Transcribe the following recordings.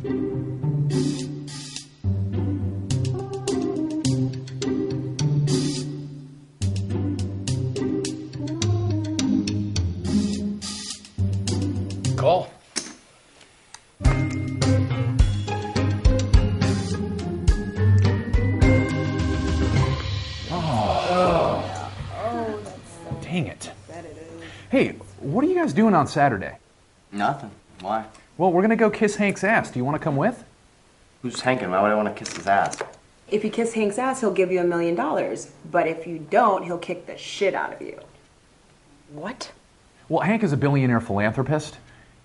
Call. Dang it. Hey, what are you guys doing on Saturday? Nothing. Why? Well, we're gonna go kiss Hank's ass. Do you want to come with? Who's Hank and why would I want to kiss his ass? If you kiss Hank's ass, he'll give you $1 million. But if you don't, he'll kick the shit out of you. What? Well, Hank is a billionaire philanthropist.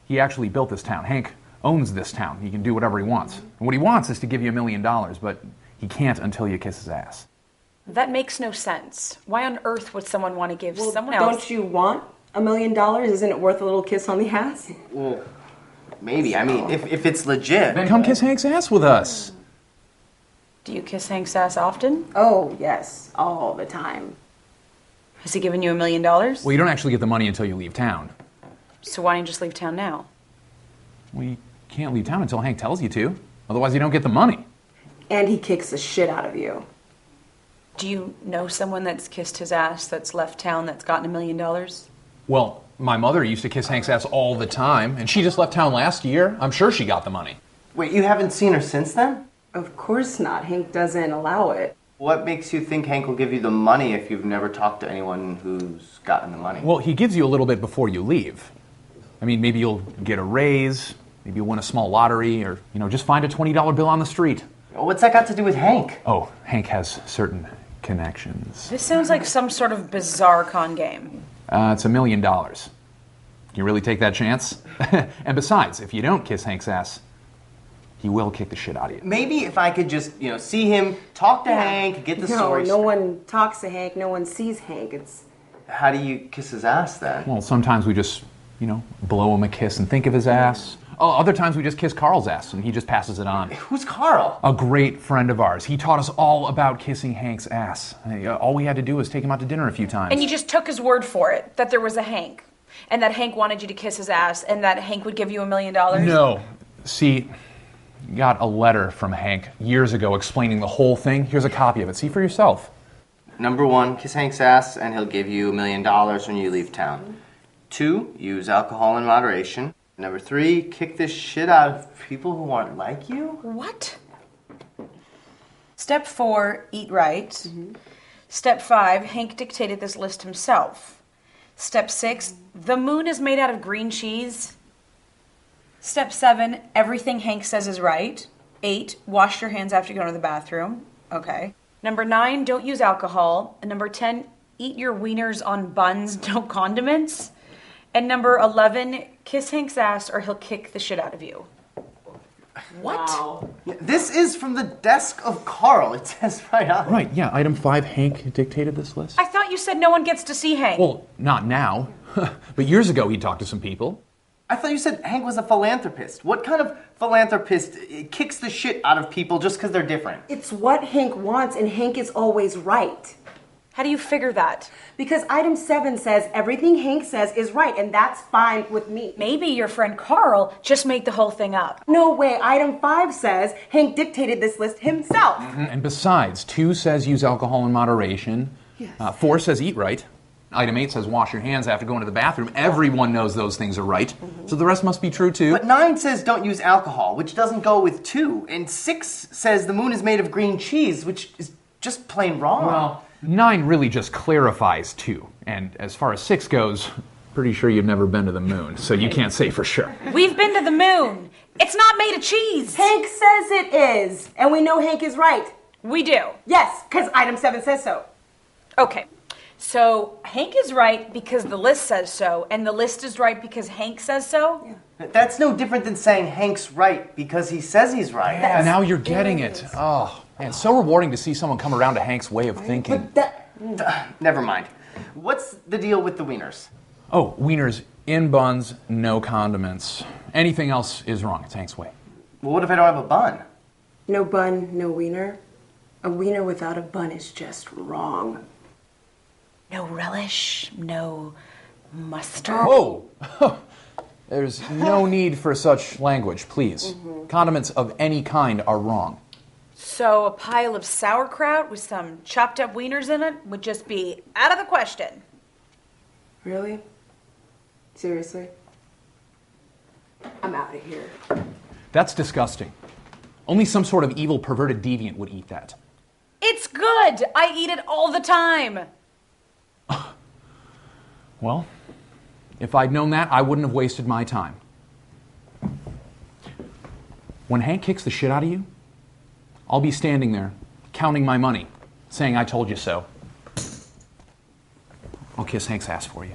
He actually built this town. Hank owns this town. He can do whatever he wants. And what he wants is to give you $1 million, but he can't until you kiss his ass. That makes no sense. Why on earth would someone want to give someone else? Don't you want $1 million? Isn't it worth a little kiss on the ass? Well, maybe. I mean, if it's legit. Then come kiss Hank's ass with us. Do you kiss Hank's ass often? Oh, yes. All the time. Has he given you $1 million? Well, you don't actually get the money until you leave town. So why don't you just leave town now? Well, you can't leave town until Hank tells you to. Otherwise, you don't get the money. And he kicks the shit out of you. Do you know someone that's kissed his ass that's left town that's gotten $1 million? Well, my mother used to kiss Hank's ass all the time, and she just left town last year. I'm sure she got the money. Wait, you haven't seen her since then? Of course not. Hank doesn't allow it. What makes you think Hank will give you the money if you've never talked to anyone who's gotten the money? Well, he gives you a little bit before you leave. I mean, maybe you'll get a raise, maybe you'll win a small lottery, or, just find a $20 bill on the street. What's that got to do with Hank? Oh, Hank has certain connections. This sounds like some sort of bizarre con game. It's $1 million. Can you really take that chance? And besides, if you don't kiss Hank's ass, he will kick the shit out of you. Maybe if I could just, see him, talk to Hank, get the story. No one talks to Hank. No one sees Hank. How do you kiss his ass then? Well, sometimes we just, blow him a kiss and think of his ass. Oh, other times we just kiss Carl's ass and he just passes it on. Who's Carl? A great friend of ours. He taught us all about kissing Hank's ass. All we had to do was take him out to dinner a few times. And you just took his word for it, that there was a Hank, and that Hank wanted you to kiss his ass, and that Hank would give you $1 million? No. See, got a letter from Hank years ago explaining the whole thing. Here's a copy of it. See for yourself. Number 1, kiss Hank's ass and he'll give you $1 million when you leave town. 2, use alcohol in moderation. Number 3, kick the shit out of people who aren't like you? What? Step 4, eat right. Mm-hmm. Step 5, Hank dictated this list himself. Step 6, the moon is made out of green cheese. Step 7, everything Hank says is right. 8, wash your hands after you go to the bathroom. Okay. Number 9, don't use alcohol. And number 10, eat your wieners on buns, no condiments. And number 11, kiss Hank's ass or he'll kick the shit out of you. What? Wow. This is from the desk of Carl. It says right on it. Right, yeah. Item 5, Hank dictated this list. I thought you said no one gets to see Hank. Well, not now. But years ago he talked to some people. I thought you said Hank was a philanthropist. What kind of philanthropist kicks the shit out of people just because they're different? It's what Hank wants, and Hank is always right. How do you figure that? Because item 7 says everything Hank says is right, and that's fine with me. Maybe your friend Carl just made the whole thing up. No way. Item 5 says Hank dictated this list himself. Mm-hmm. And besides, 2 says use alcohol in moderation. Yes. 4 says eat right. Item 8 says wash your hands after going to the bathroom. Everyone knows those things are right. Mm-hmm. So the rest must be true too. But 9 says don't use alcohol, which doesn't go with 2. And 6 says the moon is made of green cheese, which is just plain wrong. Well, 9 really just clarifies 2. And as far as 6 goes, pretty sure you've never been to the moon, so you can't say for sure. We've been to the moon. It's not made of cheese. Hank says it is, and we know Hank is right. We do. Yes, because item 7 says so. Okay. So Hank is right because the list says so, and the list is right because Hank says so? Yeah. That's no different than saying Hank's right because he says he's right. Yeah, now you're getting it. Oh, man, it's so rewarding to see someone come around to Hank's way of thinking. Never mind. What's the deal with the wieners? Oh, wieners in buns, no condiments. Anything else is wrong. It's Hank's way. Well, what if I don't have a bun? No bun, no wiener. A wiener without a bun is just wrong. No relish, no mustard. Whoa! There's no need for such language, please. Condiments of any kind are wrong. So a pile of sauerkraut with some chopped up wieners in it would just be out of the question. Really? Seriously? I'm out of here. That's disgusting. Only some sort of evil, perverted deviant would eat that. It's good. I eat it all the time. Well, if I'd known that, I wouldn't have wasted my time. When Hank kicks the shit out of you, I'll be standing there, counting my money, saying I told you so. I'll kiss Hank's ass for you.